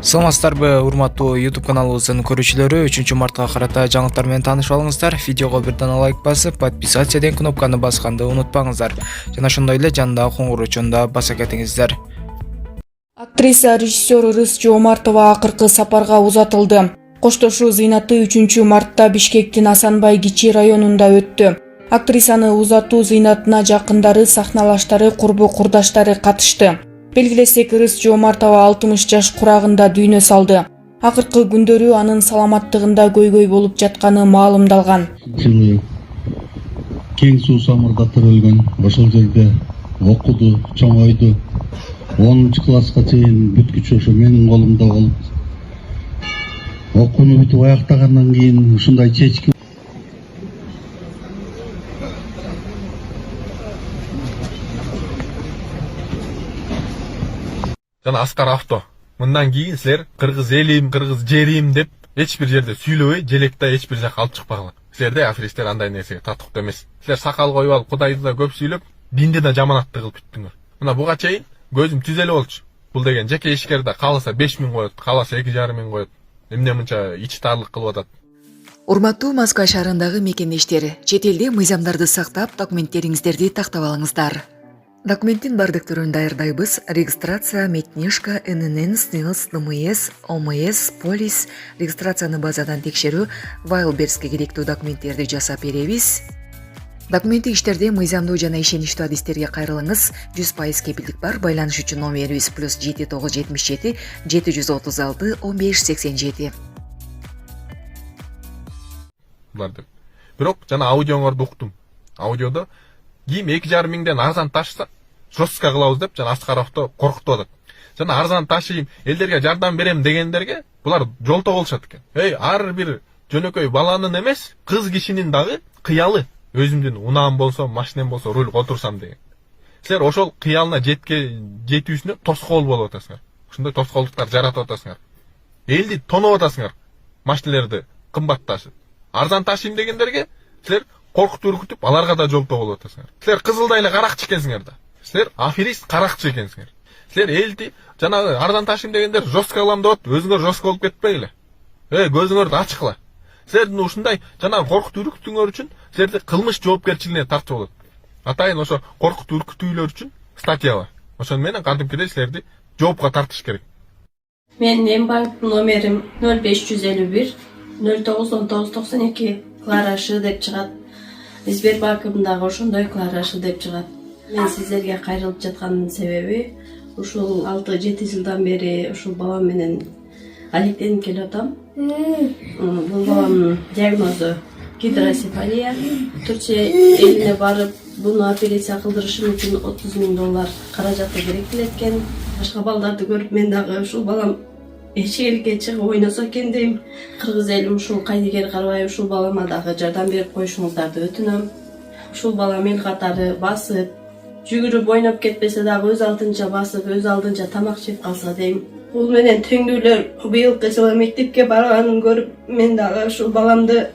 Саламатсыздарбы, урматтуу YouTube каналыбыздын көрүүчүлөрү, 3-мартка карата жаңылыктар менен таанышып алыңыздар. Видеого бирден лайк басып, подписаться деген кнопканы басканды унутпаңыздар. Жана ошондой эле жандагы коңгуроочуну да баса кетиңиздер. Актриса режиссер Ырыс Жоомартова акыркы сапарга узатылды. Коштошуу зыйнаты 3-мартта Бишкектин Асанбай Кичи районунда өттү. Актрисаны узатуу зыйнатына жакындары, сахналаштары, курбу курдаштары катышты. Белгилесек, Ырыс Жоомартова 60 жаш курагында дүйнө салды. Акыркы күндөрү анын саламаттыгында көйгөй болуп жатканы маалымдалган. Жылы кең суу самырда тирелген, ошол жерде окуду, чоңойду. 10-класска чейин бүткүчү ошо менин колумда болуп, окууну бүтүп аяктагандан кийин ушундай чечки Жана Аскар Авто. Мындан кийин силер кыргыз элим, кыргыз жерим деп эч бир жерде сүйлөбөй, желекте эч бир жака алып чыкпагыла. Силерде аферисттер андай нерсеге татыктуу эмес. Силер сакал коюп алып, Кудайды да көп сүйлөп, динди да жаманатты кылып бүттүңөр. Мына буга чейин көзүм түз эле болчу. Бул деген жеке ишкерде кааласа 5000 коет, кааласа 2500 коет. Эмне мынча ич таарлык кылып атат. Урматтуу Москва шаарындагы мекендештер, чет элде мыйзамдарды сактап, документтериңиздерди тактап алыңыздар. Документтин бардык түрүн даярдайбыз. Регистрация, метнишка, ННН, СНИЛС, НМС, ОМС, полис, регистрацияны базадан текшерүү, Wildbergs'ке керектүү документтерди жасап беребиз. Документтик иштерде мыйзамдуу жана ишеничтүү адистерге кайрылыңыз. 100% кепилдик бар. Байланыш үчүн номерибиз +7977 736 1587. Булар деп. Бирок жана аудионорду уктум. Аудиодо кийим 2,5 миңден арзан ташса, жостка кылабыз деп жана Аскар Авто коркутуп атат. Жана арзан ташыйм, элдерге жардам берем дегендерге булар жолто болушат экен. Ар бир жөнөкөй баланын эмес, кыз кишинин дагы кыялы. Өзүмдүн унаам болсо, машинем болсо рулга отурсам деген. Силер ошол кыялына жетүүсүнө тоскоол болуп атасыңар. Ушундай тоскоолдуктар жаратып атасыңар. Элди тоноп атасыңар. Машинелерди кымбат ташып. Арзан ташыйм дегендерге силер коркутуп үркүтүп, аларга да жолто болуп атасыңар. Силер кызылдай эле каракчы экенсиңер да. Силер аферист каракчы экенсиңер. Силер элди жанагы арзан ташыйм дегендер жостка кылам деп атып, өзүңөр жостка болуп кетпегиле. Көзүңөрдү ачкыла. Силердин ушундай жанагы коркутуп үркүтүүңөр үчүн силерди кылмыш жоопкерчилигине тартып болот. Атайын ошо коркутуп үркүтүүлөр үчүн статья бар. Ошону менен кадимкидей силерди жоопко тартыш керек. Менин банк номерим 0551 091992 Кларашы деп чыгат. Сбербанкымдагы ошондой Кларашы деп чыгат. Мен сиздерге кайрылып жатканымдын себеби ушул 6-7 жылдан бери ушул балам менен алектенип келип атам. Бул баламдын диагнозу гидросефалия. Түркия элине барып, буну операция кылдырышым үчүн $30,000 каражаты керектелет экен. Башка балдарды көрүп мен дагы ушул балам эшикке чыгып ойносо экен дейм. Кыргыз элим ушул Кайдыгер карабай ушул балама дагы жардам берип коюшуңуздарды өтүнөм. Ушул балам эл катары басып, жүгүрүп ойноп кетпесе дагы өз алдынча басып, өз алдынча тамак жеп калса дейм. Бул менен теңдүүлөр быйылкы жылы мектепке барганын көрүп, мен дагы ушул баламды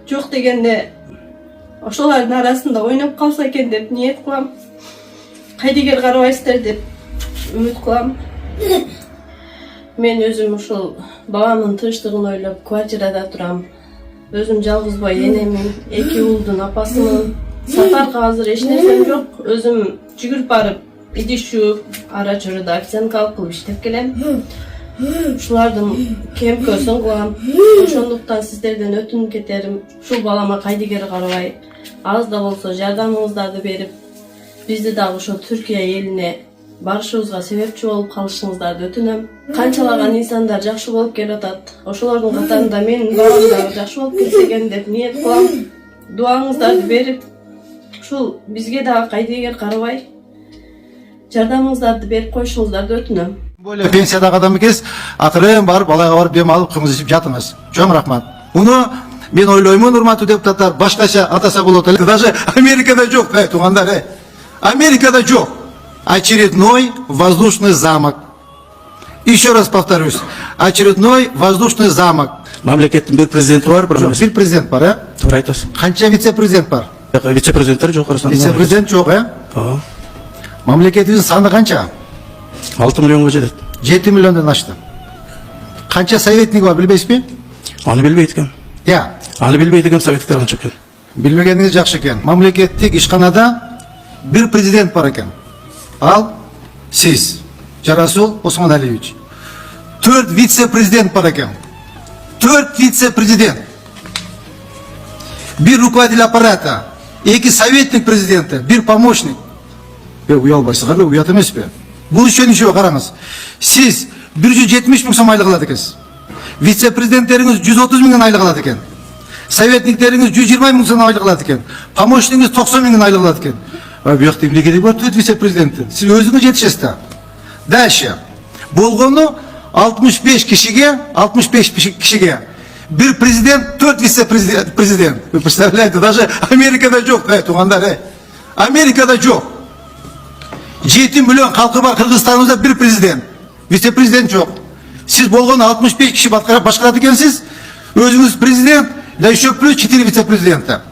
жок дегенде ошолордун арасында ойноп калса экен деп ниет кылам. Кайдыгер карабайсыздар деп үмүт кылам. Мен өзүм ушул баламдын тынчтыгын ойлоп квартирада турам. Өзүм жалгыз бой энемин, 2 уулдун апасымын. Сапарга азыр эч нерсем жок. Өзүм жүгүрүп барып, идиш жууп, ара чоруда официанткалык кылып иштеп келем. Ушулардын кемкөсүн кылам. Ошондуктан сиздерден өтүнүп кетерим, ушул балама Кайдыгер карабай аз да болсо жардамыңыздарды берип, бизди дагы ошо Түркия элине барышыбызга себепчи болуп калышыңыздарды өтүнөм. Канчалаган инсандар жакшы болуп келип атат. Ошолордун катарында менин балам дагы жакшы болуп кетсе экен деп ниет кылам. Дуаңыздарды берип, ушул бизге дагы Кайдыгер карабай жардамыңыздарды берип коюшуңуздарды өтүнөм. Более пенсиядағы адам екенсіз, ақырын барып, балаға барып, дем алып, қымыз ішіп жатыңыз. Чоң рахмат. Мұны мен ойлаймын, урматтуу депутаттар, башкача атаса болот. Даже Америкада жоқ, туғандар, Америкада жоқ. Очередной воздушный замок. Еще раз повторюсь, очередной воздушный замок. Мамлекеттин бир президенти бар, бир президент бар, Туура айтасыз. Канча вице-президент бар? Вице-президенттер жок, вице-президент жок, Ооба. Мамлекетибиздин саны канча? 6 миллионго жетет. 7 миллиондан ашты. Қанша советник бар білбейсіз бе? Аны билбейт экен. Аны билбейт экен советтер канча экен. Билмегеніңіз жақсы екен. Мемлекеттік ишканада бір президент бар екен. Ал сіз, Жарасул Осмоналиевич. 4 вице-президент бар екен. 4 вице-президент. Bir руководитель аппарата, 2 советник президента, 1 помощник. Уялбайсыздар бе, уят емес пе? Бұл үшін нешеу қараңыз. Сіз 170 мың сом айлық алады екенсіз. Вице-президенттеріңіз 130 мыңнан айлық алады екен. Советниктеріңіз 120 мың сом айлық алады екен. Помощнигіңіз 90 мыңнан айлық алады екен. Бұл жақта не керек бар 4 вице-президенті. Сіз өзіңіз жетішесіз. Дальше. Болғаны 65 кишиге bir президент, 4 вице-президент. Вы представляете, даже Америкада жоқ, туғандар. Америкада жоқ. 7 миллион халқы бар Қырғызстанымызда bir президент. Вице-президент жоқ. Сіз болған 65 киши башқарады екенсіз. Өзіңіз президент, да еще плюс 4 вице-президента.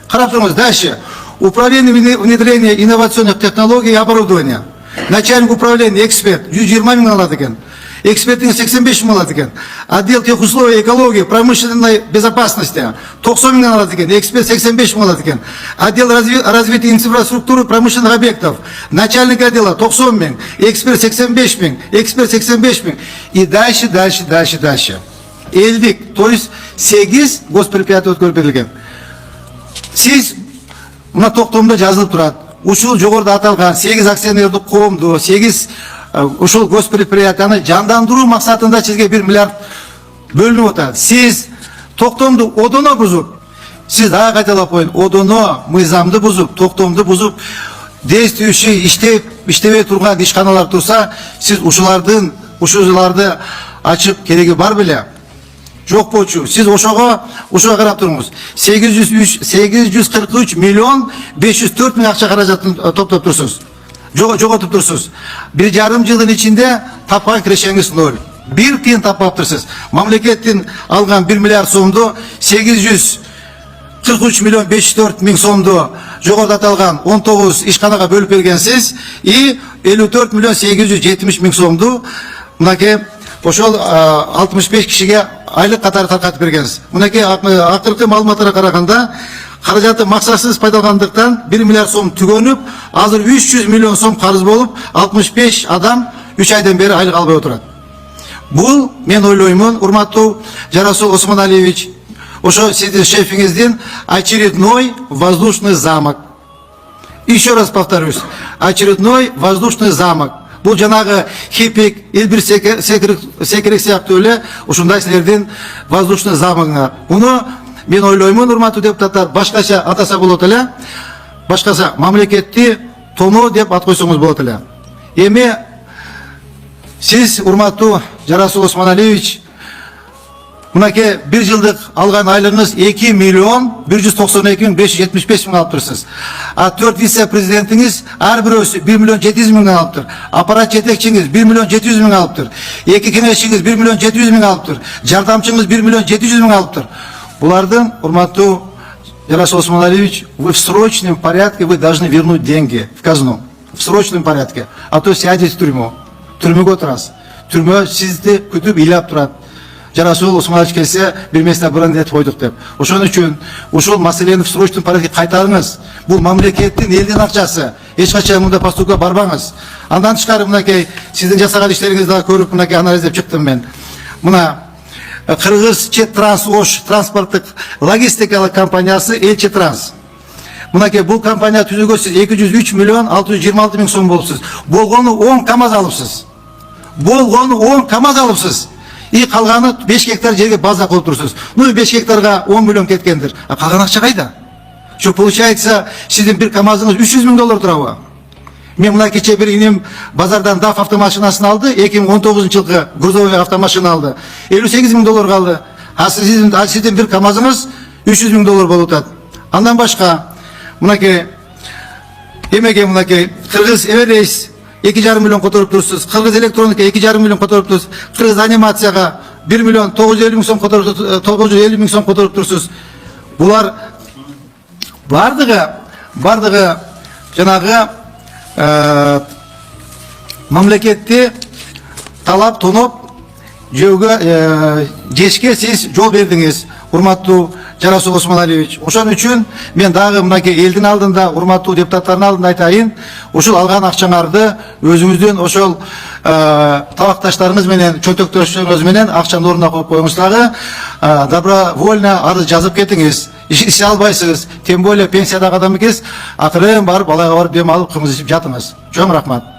Қарап тұрыңыз, дальше. Управление внедрения инновационных технологий и оборудования. Начальник управления, эксперт, 120 мыңнан алады екен. Экспертин 85 мың алады екен. Отдел техусловий, экологии, промышленной безопасности 90 мыңнан алады екен. Эксперт 85 мың алады екен. Отдел развития инфраструктуры промышленных объектов. Начальник отдела 90 мың. Эксперт 85 мың. Эксперт 85 мың. И дальше. Элдик, то есть 8 госпредприятия өткөрүп берилген. Сіз мына токтомдо жазылып турат. Ушул жогоруда аталган 8 акционердик коомду, 8 ушул госпредприятияны жандандыруу максатында сизге 1 миллиард бөлүнүп атат. Сиз токтомду одоно бузуп, сиз дагы кайталап коюн, одоно мыйзамды бузуп, токтомду бузуп, действующий иштебей турган ишканалар турса, сиз ушуларды ачып кереги бар беле? Жок болчу. Сиз ошого карап туруңуз. 843 миллион 504 мың акча каражатын топтоп турсуз. Жоготуп турсуз. 1,5 жылдын ичинде тапкан кирешеңиз 0. 1 тиын таппаптырсыз. Мамлекеттин алган 1 миллиард сомду 843 миллион 504 мың сомду жогоруда аталган 19 ишканага бөлүп бергенсиз и 54 миллион 870 мың сомду мынакей ошол 65 кишиге айлык катары таркатып бергенсиз. Мынакей акыркы маалыматтарга караганда каражаты максатсыз пайдалангандыктан 1 миллиард сом түгөнүп, азыр 300 миллион сом карыз болуп, 65 адам 3 айдан бери айлык албай отурат. Бул мен ойлоймун, урматтуу Жарасул Осмоналиевич, ошо сиздин шефиңиздин очередной воздушный замок. Еще раз повторюсь, очередной воздушный замок. Бул жанагы хипик, элбир секерек сыяктуу эле ушундай силердин воздушный замогуңар. Муну мен ойлоймун, урматтуу депутаттар, башкача атаса болот эле, башкача мамлекетти тоноо деп ат койсоңуз болот эле. Эми сиз, урматтуу Жарасул Осмоналиевич, мынакей 1 жылдык алган айлыгыңыз 2 миллион 192 мың 575 мың алыптырсыз. А 4 вице-президентиңиз ар бирөөсү 1 миллион 700 мыңдан алыптыр. Аппарат жетекчиңиз 1 миллион 700 мың алыптыр. 2 кеңешчиңиз 1 миллион 700 мың алыптыр. Жардамчыңыз 1 миллион 700 мың алыптыр. Булардын, урматтуу Жарасул Осмоналиевич, вы в срочном порядке вы должны вернуть деньги в казну. В срочном порядке. А то сядете в тюрьму. Түрмөгө отурасыз. Түрмө сизди күтүп ыйлап турат. Жарасул Осмоналиевич келсе, бир месте бұрын етіп қойдық деп. Ошон үчүн ушул маселени в срочном порядке кайтарыңыз. Бул мамлекеттин, элдин акчасы. Эч качан мында поступка барбаңыз. Андан тышкары мынакей сиздин жасаган иштериңизди дагы көрүп мынакей анализдеп чыктым мен. Мына Кыргыз Четтранс-Ош транспорттук логистикалык компаниясы Элчетранс. Мынакей бул компания түзүүгө сиз 203 миллион 626 мың сом болупсуз. Болгону 10 КАМАЗ алыпсыз. Болгону 10 КАМАЗ алыпсыз. И калганы 5 гектар жерге база коюп турсуз. Ну 5 гектарга 10 миллион кеткендир. А калган акча кайда? Что получается, сиздин бир КАМАЗыңыз 300 мың доллар турабы? Мен мына кече бир инем базардан DAF автомашинасын алды, 2019-жылкы грузовой автомашина алды. 58 мың доллар калды. А сиздин бир КАМАЗыңыз 300 мың доллар болуп атат. Андан башка мынакей эмеге мынакей Кыргыз Эверейс 2,5 миллион которуп турсуз. Кыргыз электроника 2,5 миллион которуп турсуз. Кыргыз анимацияга 1 миллион 950 мың сом которуп 950 мың сом которуп турсуз. Булар бардыгы жанагы мамлекетти талап тоноп жешке сиз жол бердиңиз, урматтуу Жарасул Осмоналиевич. Ошон үчүн мен дагы мынакей элдин алдында, урматтуу депутаттардын алдында айтайын, ушул алган акчаңарды өзүңүздүн ошол табакташтарыңыз менен, чөнтөктөшүңүз менен акчанын ордуна коюп коюңуз дагы, добровольно арыз жазып кетиңиз. Ише албайсыз, тем более пенсиядагы адам экенсиз, акырын барып балага барып дем алып кымыз ичип жатыңыз. Чоң рахмат.